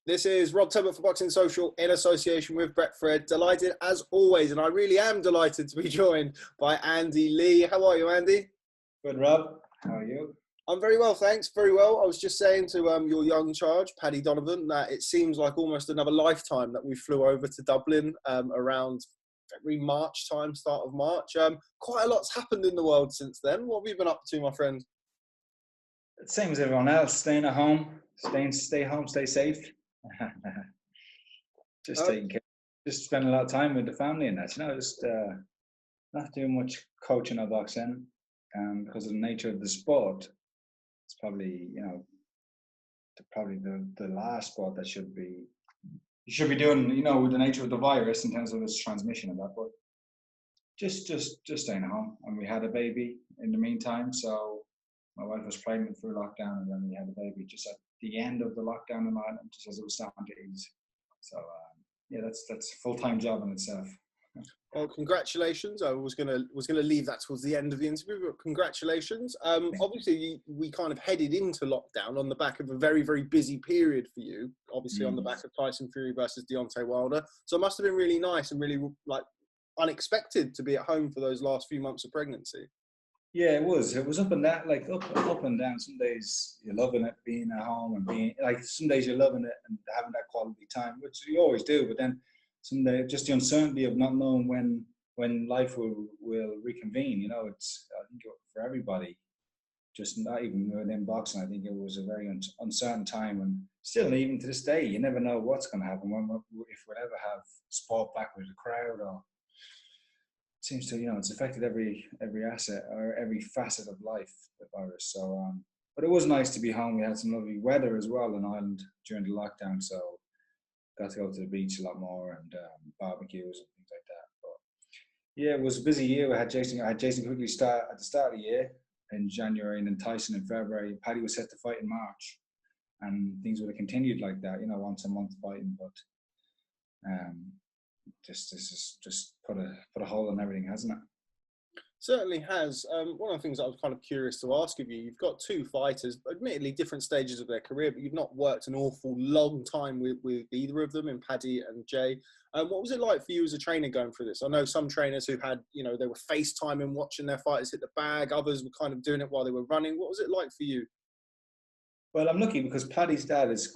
This is Rob Tubbett for Boxing Social in association with Brett Fred. Delighted as always, and I really am delighted to be joined by Andy Lee. How are you, Andy? Good, Rob. How are you? I'm very well, thanks. Very well. I was just saying to your young charge, Paddy Donovan, that it seems like almost another lifetime that we flew over to Dublin around February, March time, start of March. Quite a lot's happened in the world since then. What have you been up to, my friend? Same as everyone else, staying at home, stay home, stay safe. Just taking care, just spending a lot of time with the family and that. Just not doing much coaching or boxing, because of the nature of the sport. It's probably the last sport that you should be doing, with the nature of the virus in terms of its transmission and that. But just staying at home, and we had a baby in the meantime, so my wife was pregnant through lockdown, and then we had a baby just at the end of the lockdown in Ireland, just as it was starting to ease. So that's a full-time job in itself. Well, congratulations. I was gonna leave that towards the end of the interview, but congratulations. Obviously, we kind of headed into lockdown on the back of a very, very busy period for you. Obviously, on the back of Tyson Fury versus Deontay Wilder. So it must have been really nice and really unexpected to be at home for those last few months of pregnancy. Yeah, it was. It was up and down, up and down. Some days you're loving it, being at home and being some days you're loving it and having that quality time, which you always do. But then some days, just the uncertainty of not knowing when life will reconvene. It's, I think, for everybody, just not even within boxing. I think it was a very uncertain time, and still, even to this day, you never know what's going to happen. If we'll ever have sport back with the crowd, or seems to, it's affected every asset or every facet of life, the virus. So, but it was nice to be home. We had some lovely weather as well in Ireland during the lockdown, so got to go to the beach a lot more and barbecues and things like that. But yeah, it was a busy year. I had Jason Quigley start at the start of the year in January, and then Tyson in February. Paddy was set to fight in March, and things would have continued like that, once a month fighting. But this has just put a hole in everything, hasn't it? Certainly has. One of the things I was kind of curious to ask of you, you've got two fighters, admittedly different stages of their career, but you've not worked an awful long time with either of them, in Paddy and Jay. What was it like for you as a trainer going through this? I know some trainers who had, they were FaceTiming, watching their fighters hit the bag. Others were kind of doing it while they were running. What was it like for you? Well, I'm lucky because Paddy's dad is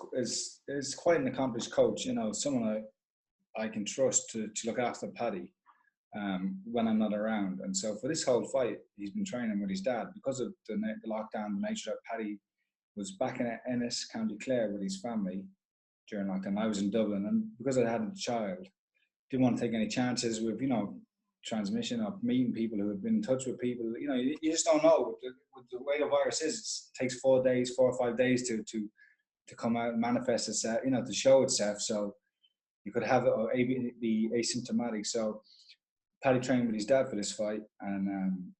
quite an accomplished coach. Someone I can trust to look after Paddy when I'm not around. And so for this whole fight, he's been training with his dad because of the lockdown, the nature that Paddy was back in Ennis, County Clare with his family during lockdown. I was in Dublin, and because I had a child, didn't want to take any chances with, transmission or meeting people who had been in touch with people. You just don't know. With the way the virus is, it takes 4 or 5 days to come out and manifest itself, to show itself. So you could have it or be asymptomatic. So Paddy trained with his dad for this fight, and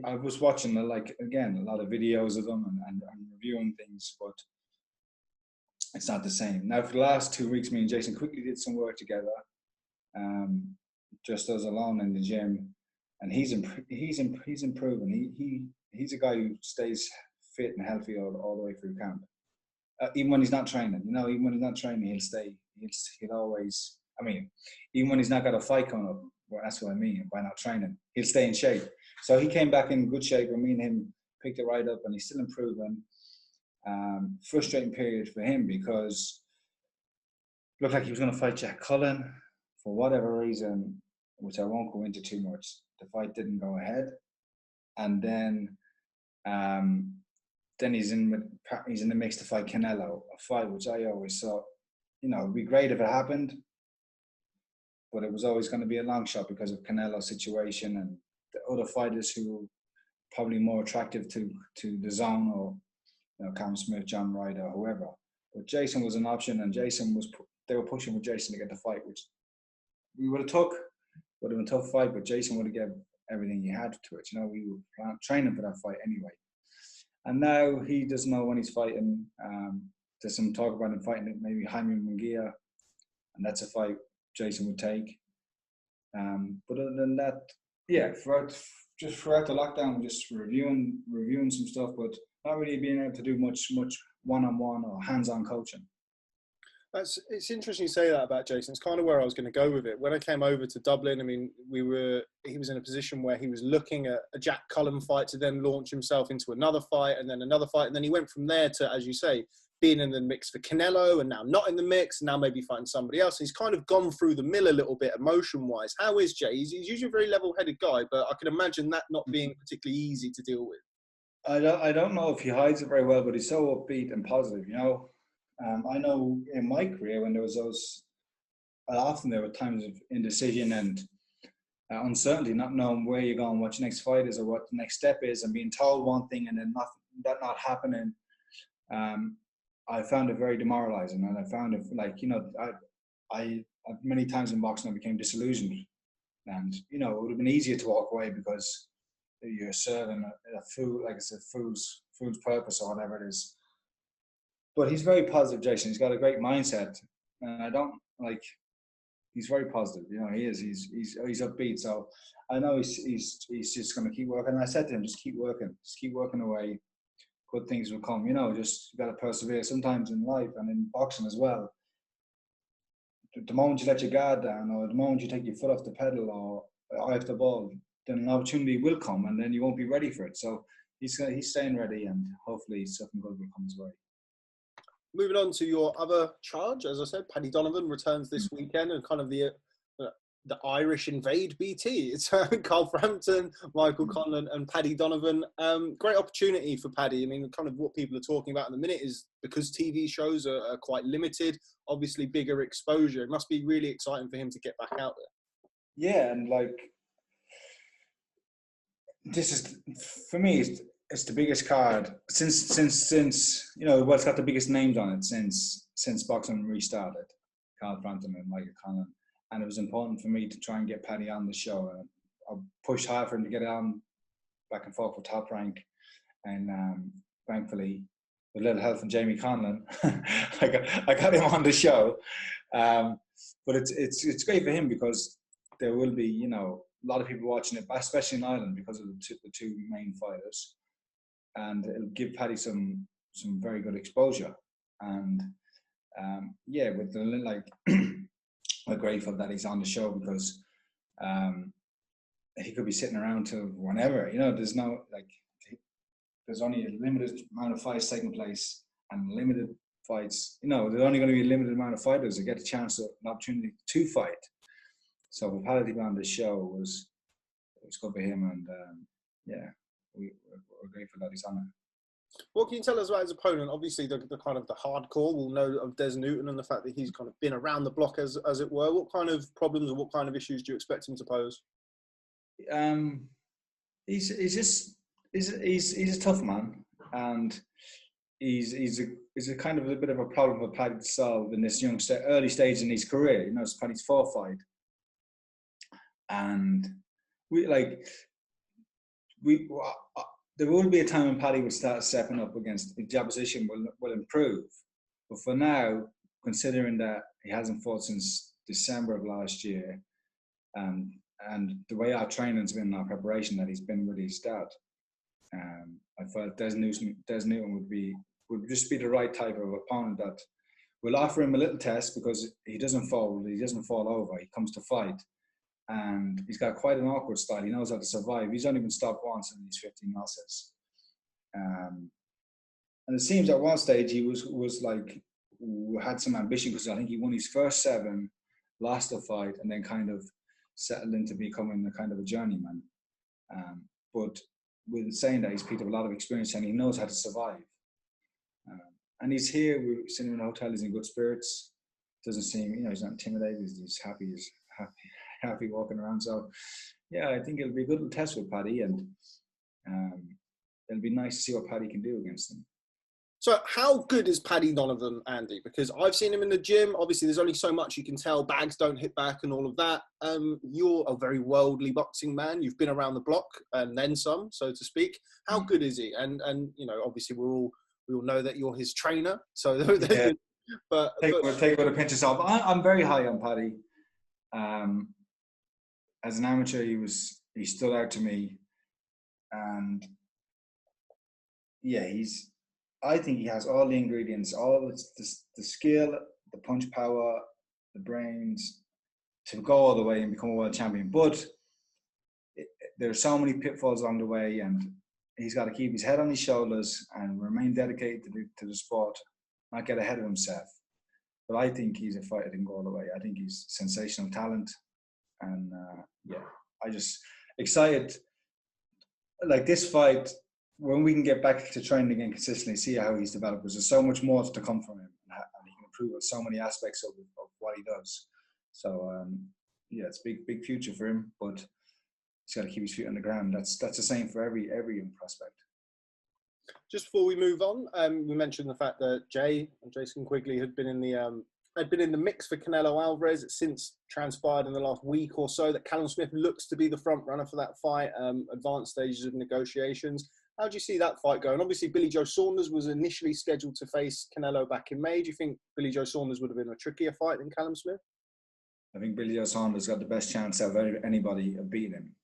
I was watching a lot of videos of them and reviewing things, but it's not the same. Now for the last 2 weeks, me and Jason quickly did some work together, just us alone in the gym, and he's improving. He's a guy who stays fit and healthy all the way through camp. Even when he's not training, even when he's not training, he'll stay. He'll always. I mean, even when he's not got a fight coming up, well, that's what I mean by not training. He'll stay in shape. So he came back in good shape, and me and him picked it right up, and he's still improving. Frustrating period for him because it looked like he was going to fight Jack Cullen for whatever reason, which I won't go into too much. The fight didn't go ahead, and then he's in the mix to fight Canelo, a fight which I always thought, it'd be great if it happened, but it was always going to be a long shot because of Canelo's situation and the other fighters who were probably more attractive to the zone, or Cam Smith, John Wright, or whoever. But Jason was an option, and they were pushing for Jason to get the fight, which we would have took. Would have been a tough fight, but Jason would have given everything he had to it. We were training for that fight anyway. And now he doesn't know when he's fighting. There's some talk about him fighting maybe Jaime Munguia, and that's a fight Jason would take. But other than that, yeah, throughout the lockdown, just reviewing some stuff, but not really being able to do much one-on-one or hands-on coaching. It's interesting you say that about Jason. It's kind of where I was going to go with it. When I came over to Dublin, I mean, he was in a position where he was looking at a Jack Cullen fight to then launch himself into another fight and then another fight. And then he went from there to, as you say, being in the mix for Canelo and now not in the mix, and now maybe fighting somebody else. He's kind of gone through the mill a little bit emotion-wise. How is Jay? He's usually a very level-headed guy, but I can imagine that not being particularly easy to deal with. I don't know if he hides it very well, but he's so upbeat and positive, you know. I know in my career when there was those, often there were times of indecision and uncertainty, not knowing where you're going, what your next fight is, or what the next step is, and being told one thing and then not happening. I found it very demoralizing, and I found it like, you know, I many times in boxing I became disillusioned, and you know, it would have been easier to walk away because you're serving a food, like I said, food's purpose or whatever it is. But he's very positive, Jason. He's got a great mindset, and I don't like. He's very positive, you know. He is. He's upbeat. So I know he's just going to keep working. And I said to him, just keep working away. Good things will come. You know, just got to persevere. Sometimes in life and in boxing as well, the moment you let your guard down, or the moment you take your foot off the pedal or eye off the ball, then an opportunity will come, and then you won't be ready for it. So he's staying ready, and hopefully something good will come his way. Moving on to your other charge, as I said, Paddy Donovan returns this weekend, and kind of the Irish invade BT. It's Carl Frampton, Michael Conlan, and Paddy Donovan. Great opportunity for Paddy. I mean, kind of what people are talking about in the minute is because TV shows are quite limited, obviously bigger exposure. It must be really exciting for him to get back out there. Yeah, and like, this is, for me, it's the biggest card since you know, what's got the biggest names on it since boxing restarted. Carl Frampton and Michael Conlan, and it was important for me to try and get Paddy on the show. And I pushed hard for him to get on, back and forth with Top Rank, and thankfully, with a little help from Jamie Conlan, I got him on the show. But it's great for him because there will be, you know, a lot of people watching it, especially in Ireland, because of the two main fighters, and it'll give Paddy some very good exposure. And yeah, with the like, we're grateful that he's on the show because he could be sitting around till whenever. You know, there's only a limited amount of fights taking place, and limited fights. You know, there's only going to be a limited amount of fighters that get a chance, an opportunity to fight. So for Paddy to be on the show was good for him, and yeah, we're grateful that he's on it. What can you tell us about his opponent? Obviously, the kind of the hardcore will know of Des Newton and the fact that he's kind of been around the block, as it were. What kind of problems or what kind of issues do you expect him to pose? He's a tough man, and he's a kind of a bit of a problem for Paddy to solve in this early stage in his career. You know, it's Paddy's fourth fight, and there will be a time when Paddy will start stepping up against the opposition, will improve. But for now, considering that he hasn't fought since December of last year, and the way our training's been, our preparation, that he's been with his dad, I felt Des Newton would just be the right type of opponent that will offer him a little test, because he doesn't fall over. He comes to fight. And he's got quite an awkward style. He knows how to survive. He's only been stopped once in these 15 losses. And it seems at one stage he was like, had some ambition, because I think he won his first 7, lost a fight, and then kind of settled into becoming a kind of a journeyman. But with saying that, he's picked up a lot of experience and he knows how to survive. And he's here, we're sitting in a hotel, he's in good spirits. Doesn't seem, you know, he's not intimidated, he's happy walking around. So yeah, I think it'll be a good test with Paddy, and it'll be nice to see what Paddy can do against him. So how good is Paddy Donovan, Andy? Because I've seen him in the gym. Obviously, there's only so much you can tell. Bags don't hit back and all of that. You're a very worldly boxing man. You've been around the block and then some, so to speak. How good is he? And you know, obviously, we all know that you're his trainer. So yeah. but take it with a pinch of salt. I'm very high on Paddy. As an amateur, he stood out to me, and yeah, I think he has all the ingredients, all the skill, the punch power, the brains to go all the way and become a world champion. But there are so many pitfalls on the way, and he's got to keep his head on his shoulders and remain dedicated to the sport, not get ahead of himself. But I think he's a fighter that can go all the way. I think he's sensational talent. And I just excited. Like this fight, when we can get back to training again consistently, see how he's developed, because there's so much more to come from him, and he can improve on so many aspects of what he does. So it's a big future for him, but he's got to keep his feet on the ground. That's the same for every young prospect. Just before we move on, we mentioned the fact that Jason Quigley had been in the mix for Canelo Alvarez. It's since transpired in the last week or so that Callum Smith looks to be the front runner for that fight, advanced stages of negotiations. How do you see that fight going? Obviously, Billy Joe Saunders was initially scheduled to face Canelo back in May. Do you think Billy Joe Saunders would have been a trickier fight than Callum Smith? I think Billy Joe Saunders got the best chance out of anybody of beating him.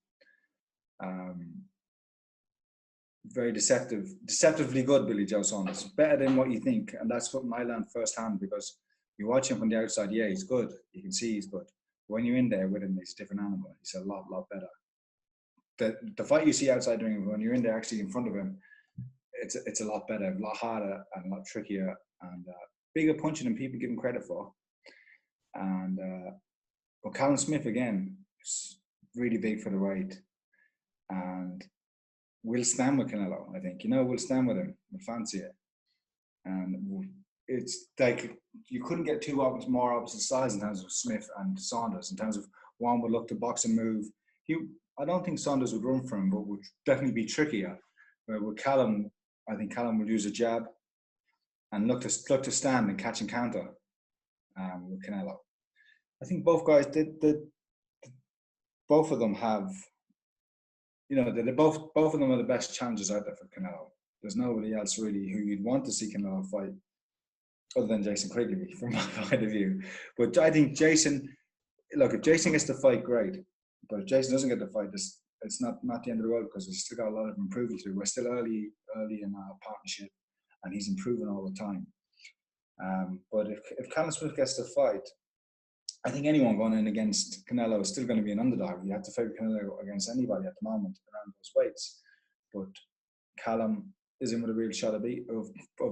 Very deceptively good, Billy Joe Saunders. Better than what you think. And that's what I learned firsthand, because you watch him from the outside, yeah, he's good. You can see he's good. When you're in there with him, he's a different animal. He's a lot better. The fight you see outside doing him, when you're in there actually in front of him, it's a lot better, a lot harder and a lot trickier, and bigger punching than people give him credit for. And but Callum Smith, again, is really big for the weight. And we'll stand with Canelo, I think. We'll stand with him. We'll fancy it. And it's like you couldn't get two more opposite sides in terms of Smith and Saunders, in terms of one would look to box and move. I don't think Saunders would run for him, but would definitely be trickier. Where with Callum, I think Callum would use a jab and look to stand and catch and counter with Canelo. I think both guys both of them have, both of them are the best challengers out there for Canelo. There's nobody else really who you'd want to see Canelo fight other than Jason Quigley, from my point of view. But I think if Jason gets the fight, great. But if Jason doesn't get the fight, it's not the end of the world, because we've still got a lot of improvement to do. We're still early in our partnership, and he's improving all the time. But if Callum Smith gets the fight, I think anyone going in against Canelo is still going to be an underdog. You have to favour Canelo against anybody at the moment around those weights. But Callum is in with a real shot of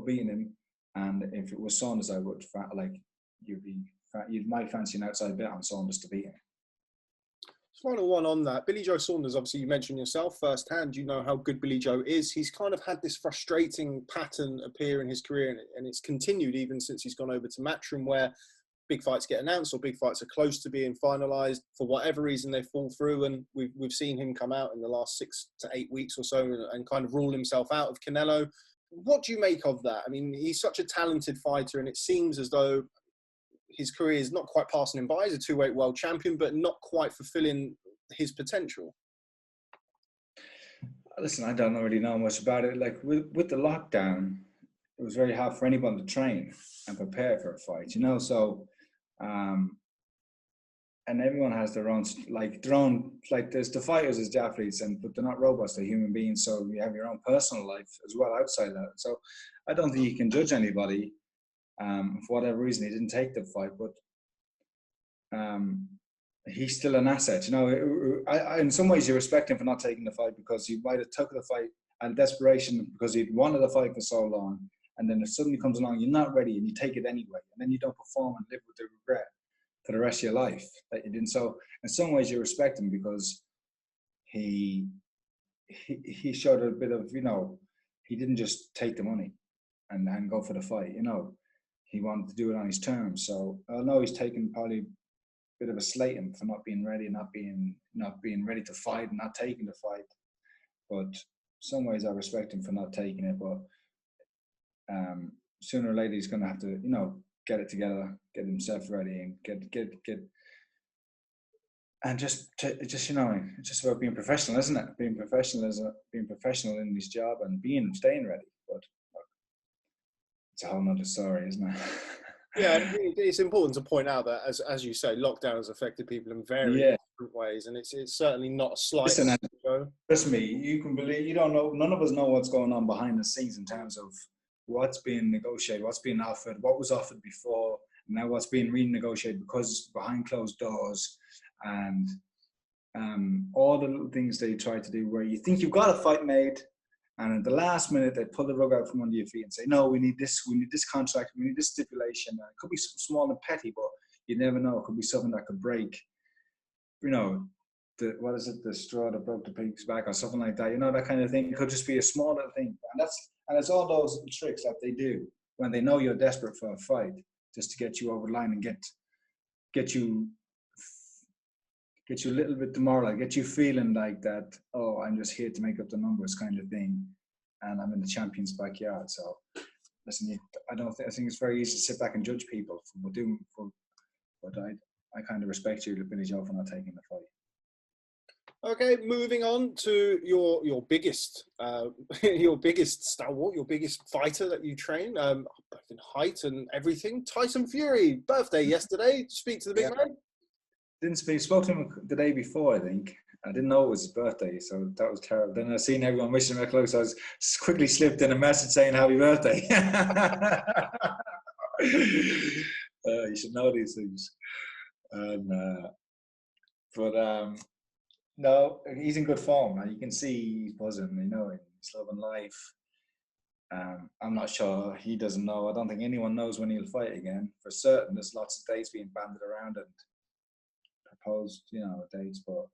beating him. And if it was Saunders, I would you might fancy an outside bet on Saunders to beat him. Final one on that. Billy Joe Saunders, obviously you mentioned yourself firsthand, you know how good Billy Joe is. He's kind of had this frustrating pattern appear in his career, and it's continued even since he's gone over to Matchroom, where big fights get announced or big fights are close to being finalised. For whatever reason, they fall through, and we've seen him come out in the last 6 to 8 weeks or so and kind of rule himself out of Canelo. What do you make of that? I mean, he's such a talented fighter, and it seems as though his career is not quite passing him by. He's a two-weight world champion, but not quite fulfilling his potential. Listen, I don't really know much about it. Like with the lockdown, it was very hard for anyone to train and prepare for a fight, So, and everyone has their own, there's the fighters as the athletes, but they're not robots, they're human beings. So you have your own personal life as well outside that. So I don't think you can judge anybody. For whatever reason, he didn't take the fight, but he's still an asset. In some ways you respect him for not taking the fight, because he might have took the fight out of desperation because he'd wanted the fight for so long, and then it suddenly comes along, you're not ready, and you take it anyway, and then you don't perform and live with the regret for the rest of your life that you didn't. So in some ways you respect him, because he showed a bit of, he didn't just take the money and go for the fight. He wanted to do it on his terms. So I know he's taken probably a bit of a slating for not being ready, not being ready to fight and not taking the fight. But in some ways I respect him for not taking it. But sooner or later he's going to have to, get it together, get himself ready, and get and just it's just about being professional, isn't it? Being professional in his job and staying ready. But it's a whole nother story, isn't it? Yeah, it's important to point out that, as you say, lockdown has affected people in very different ways, and it's certainly not a slight. Listen, trust me, you can believe, you don't know, none of us know what's going on behind the scenes in terms of what's being negotiated, what's being offered, what was offered before, now what's being renegotiated because behind closed doors, and all the little things they try to do where you think you've got a fight made, and at the last minute they pull the rug out from under your feet and say, no, we need this contract, we need this stipulation. And it could be small and petty, but you never know. It could be something that could break, the straw that broke the pig's back or something like that, that kind of thing. It could just be a small little thing. And it's all those little tricks that they do when they know you're desperate for a fight, just to get you over the line and get you a little bit demoralized, get you feeling like that, oh, I'm just here to make up the numbers kind of thing, and I'm in the champion's backyard. So listen, I think it's very easy to sit back and judge people but I kind of respect you, Billy Joe, for not taking the fight. Okay, moving on to your biggest your biggest stalwart, your biggest fighter that you train, both in height and everything. Tyson Fury, birthday yesterday. Speak to the big man. Didn't speak. Spoke to him the day before, I think. I didn't know it was his birthday, so that was terrible. Then I seen everyone wishing him close. So I was quickly slipped in a message saying happy birthday. You should know these things. No, he's in good form. You can see he's buzzing. He's loving life. I'm not sure. He doesn't know. I don't think anyone knows when he'll fight again. For certain, there's lots of dates being banded around and proposed, dates, but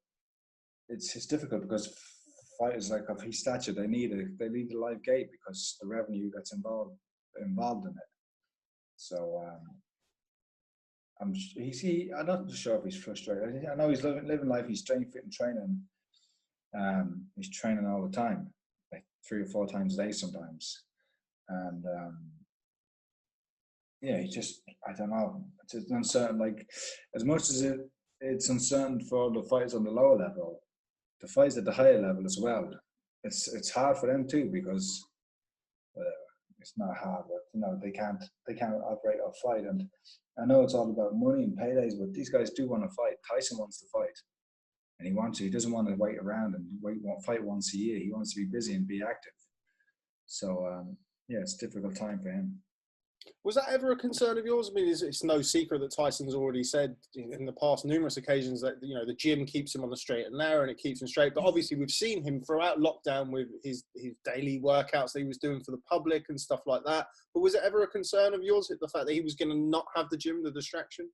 it's difficult because fighters like of his stature, they need a live gate because the revenue that's involved in it. So I'm not sure if he's frustrated. I know he's living life. He's staying fit and training. He's training all the time, like 3 or 4 times a day sometimes, and he just, I don't know. It's uncertain. Like, as much as it's uncertain for the fighters on the lower level, the fighters at the higher level as well. It's hard for them too, because it's not hard, but they can't operate or fight. And I know it's all about money and paydays, but these guys do want to fight. Tyson wants to fight, and he doesn't want to wait around and fight once a year. He wants to be busy and be active. So it's a difficult time for him. Was that ever a concern of yours? I mean, it's no secret that Tyson's already said in the past numerous occasions that, the gym keeps him on the straight and narrow and it keeps him straight. But obviously we've seen him throughout lockdown with his daily workouts that he was doing for the public and stuff like that. But was it ever a concern of yours, the fact that he was going to not have the gym, the distraction?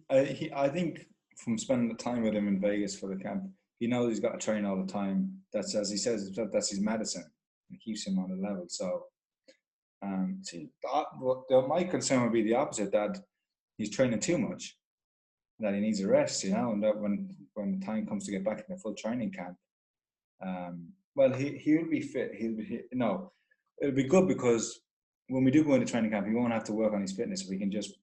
I think from spending the time with him in Vegas for the camp, he knows he's got to train all the time. That's, as he says, that's his medicine. It keeps him on the level. So my concern would be the opposite, that he's training too much, that he needs a rest, and that when the time comes to get back in the full training camp, he'll be fit. It'll be good, because when we do go into training camp, he won't have to work on his fitness. We can just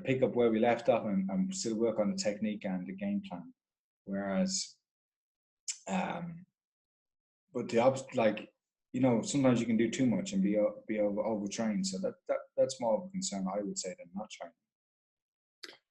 pick up where we left off and still work on the technique and the game plan. Whereas, but the opposite, sometimes you can do too much and be overtrained. So that's more of a concern, I would say, than not training.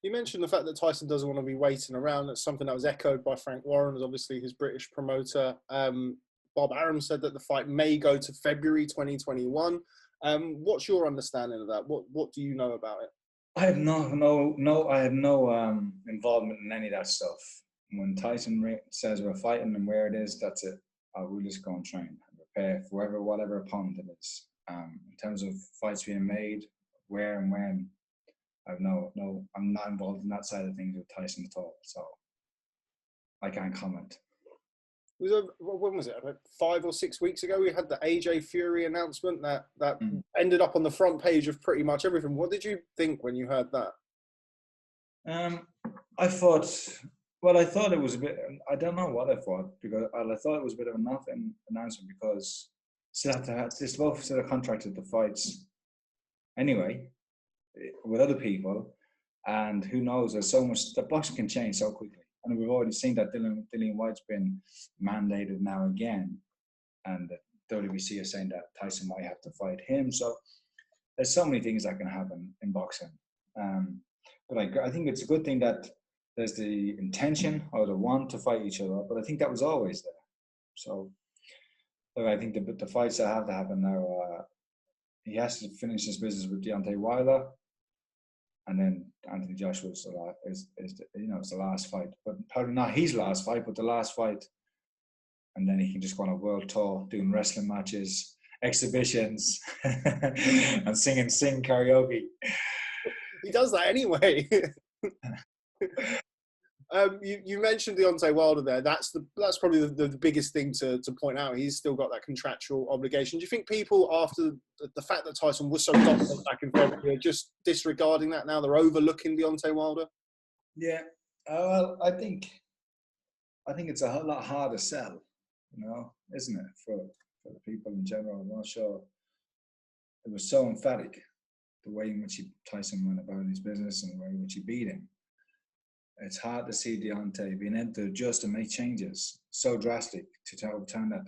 You mentioned the fact that Tyson doesn't want to be waiting around. That's something that was echoed by Frank Warren, as obviously his British promoter. Bob Arum said that the fight may go to February 2021. What's your understanding of that? What do you know about it? I have I have no involvement in any of that stuff. When Tyson says we're fighting and where it is, that's it. We'll just go and train. Prepare for whatever opponent it is. In terms of fights being made, where and when, I'm not involved in that side of things with Tyson at all, so I can't comment. When was it? About 5 or 6 weeks ago, we had the AJ Fury announcement that ended up on the front page of pretty much everything. What did you think when you heard that? I thought it was a bit. I don't know what I thought, because I thought it was a bit of a nothing announcement, because they both still contracted the fights anyway with other people, and who knows? There's so much. The boxing can change so quickly, and we've already seen that Dillian Whyte's been mandated now again, and the WBC is saying that Tyson might have to fight him. So there's so many things that can happen in boxing. But I think it's a good thing that there's the intention or the want to fight each other, but I think that was always there. So I think the fights that have to happen now, he has to finish his business with Deontay Wilder, And then Anthony Joshua's it's the last fight, but probably not his last fight, but the last fight. And then he can just go on a world tour doing wrestling matches, exhibitions, and sing karaoke. He does that anyway. You mentioned Deontay Wilder there. That's probably the biggest thing to point out. He's still got that contractual obligation. Do you think people, after the fact that Tyson was so dominant back in February, are just disregarding that now? They're overlooking Deontay Wilder? Yeah. Well, I think it's a whole lot harder to sell, isn't it, for the people in general? I'm not sure. It was so emphatic, the way in which Tyson went about his business and the way in which he beat him. It's hard to see Deontay being able to adjust and make changes so drastic to overturn that,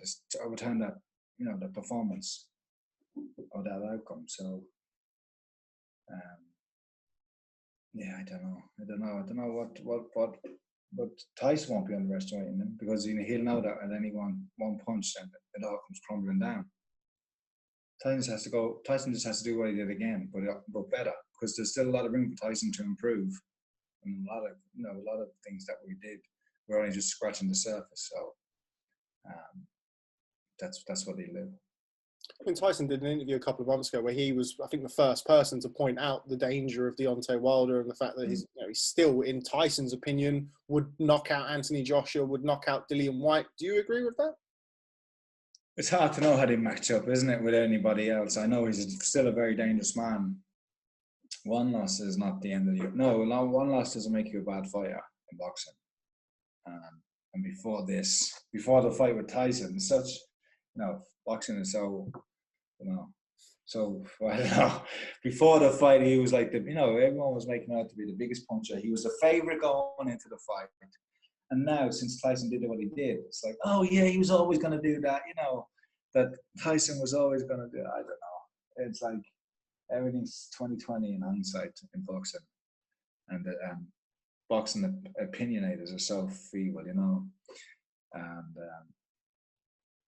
the performance or that outcome. So, I don't know what Tyson won't be underestimating him, because he'll know that at any one punch and it all comes crumbling down. Tyson just has to do what he did again, but better, because there's still a lot of room for Tyson to improve. And a lot of things that we did, we're only just scratching the surface. So that's what they live. I mean, Tyson did an interview a couple of months ago where he was, I think, the first person to point out the danger of Deontay Wilder and the fact that he's still, in Tyson's opinion, would knock out Anthony Joshua, would knock out Dillian Whyte. Do you agree with that? It's hard to know how they match up, isn't it, with anybody else? I know he's still a very dangerous man. One loss is not the end of the year. No, one loss doesn't make you a bad fighter in boxing. And before the fight with Tyson, boxing is so, so I don't know. Before the fight, he was like everyone was making out to be the biggest puncher. He was the favorite going into the fight. And now, since Tyson did what he did, it's like, oh yeah, he was always going to do that. That Tyson was always going to do. I don't know. It's like, everything's 2020 in hindsight in boxing, and boxing opinionators are so feeble, and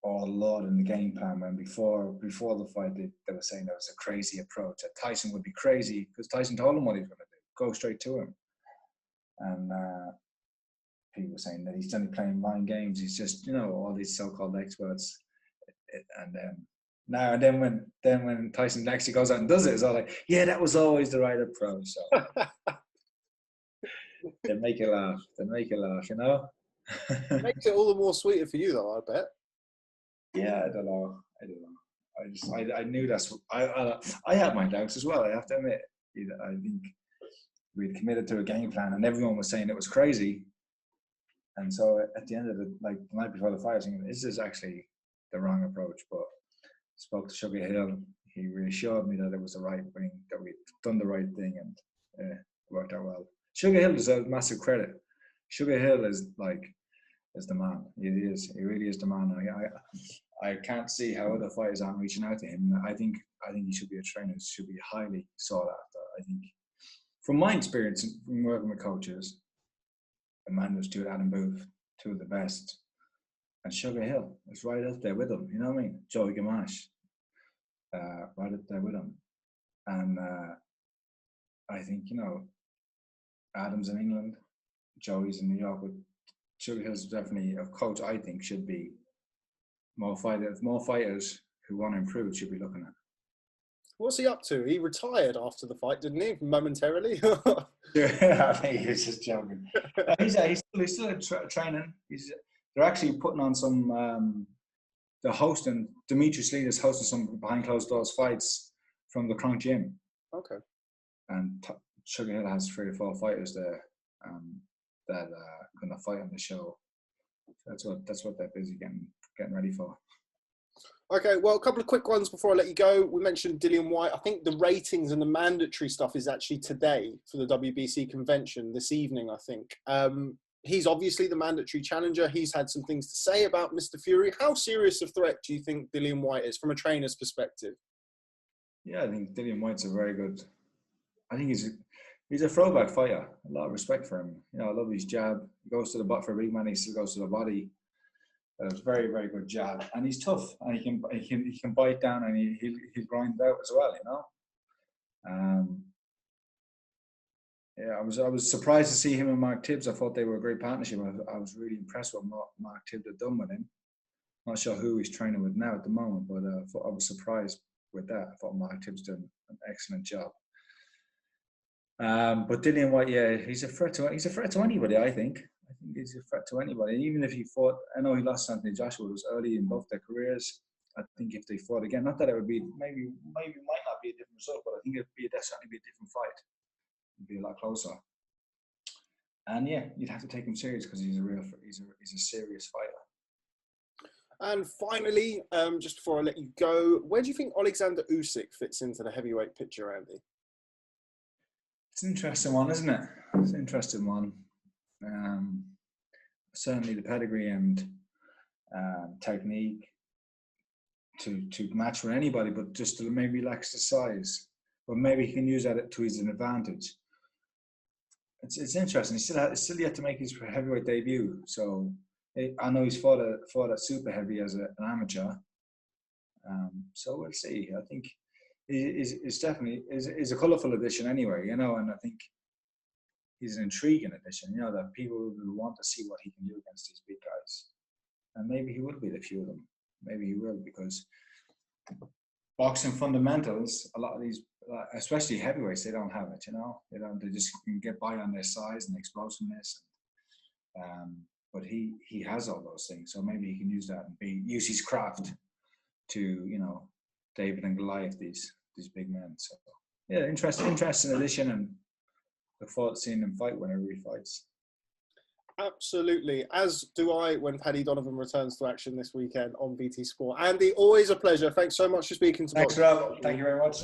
all Lord in the game plan. When before the fight, they were saying that was a crazy approach. That Tyson would be crazy because Tyson told him what he was going to do, go straight to him, and people were saying that he's only playing mind games. He's just all these so-called experts, and then when Tyson actually goes out and does it, it's all like, yeah, that was always the right approach. So they make you laugh. It makes it all the more sweeter for you, though, I bet. Yeah, I don't know. I knew that's what I had my doubts as well. I have to admit. I think we'd committed to a game plan, and everyone was saying it was crazy. And so at the end of the night before the fight, I was thinking, this is actually the wrong approach, but. Spoke to Sugar Hill. He reassured me that it was the right thing, that we'd done the right thing, and it worked out well. Sugar Hill deserves massive credit. Sugar Hill is the man. He is. He really is the man. I can't see how other fighters aren't reaching out to him. I think he should be a trainer. He should be highly sought after. I think, from my experience from working with coaches, Amanda Stewart, Adam Booth, two of the best. And Sugar Hill is right up there with him, you know what I mean? Joey Gamache, right up there with him. And I think, Adam's in England, Joey's in New York. But Sugar Hill's definitely a coach I think should be more fighters who want to improve should be looking at. What's he up to? He retired after the fight, didn't he? Momentarily. Yeah, I think he was just joking. He's still training. They're actually putting on some. They're hosting. Demetrius Lee is hosting some behind closed doors fights from the Kronk Gym. Okay. And Sugar Hill has 3 or 4 fighters there that are going to fight on the show. So that's what they're busy getting ready for. Okay, well, a couple of quick ones before I let you go. We mentioned Dillian Whyte. I think the ratings and the mandatory stuff is actually today for the WBC convention, this evening, I think. He's obviously the mandatory challenger. He's had some things to say about Mr. Fury. How serious a threat do you think Dillian Whyte is from a trainer's perspective? Yeah, I think Dillian Whyte's a very good... I think he's a throwback fighter. A lot of respect for him. I love his jab. He goes to the butt for a big man. He still goes to the body. It's very, very good jab, and he's tough, and he can bite down, and he'll grind out as well, Yeah, I was surprised to see him and Mark Tibbs. I thought they were a great partnership. I was really impressed with what Mark Tibbs had done with him. Not sure who he's training with now at the moment, but I was surprised with that. I thought Mark Tibbs done an excellent job. But Dillian Whyte, yeah, he's a threat to anybody. I think he's a threat to anybody. And even if he fought, I know he lost Anthony Joshua. It was early in both their careers. I think if they fought again, not that it would be maybe might not be a different result, but I think it'd definitely be a different fight. It'd be a lot closer. And yeah, you'd have to take him serious because he's a serious fighter. And finally, just before I let you go, where do you think Alexander Usyk fits into the heavyweight picture, Andy? It's an interesting one, isn't it? It's an interesting one. Certainly the pedigree and technique to match with anybody, but just maybe lacks the size. But maybe he can use that to his advantage. It's interesting. He's still yet to make his heavyweight debut. So I know he's fought at super heavy as an amateur. So we'll see. I think is definitely is a colourful addition anyway, and I think he's an intriguing addition, that people will want to see what he can do against these big guys. And maybe he will beat a few of them. Maybe he will, because boxing fundamentals, a lot of these, especially heavyweights, they don't have it, They just can get by on their size and explosiveness. But he has all those things, so maybe he can use that and use his craft to, David and Goliath, these big men. So yeah, interesting addition, and look forward to seeing him fight whenever he fights. Absolutely, as do I when Paddy Donovan returns to action this weekend on BT Sport. Andy, always a pleasure. Thanks so much for speaking to me. Thanks, Rob. Thank you very much.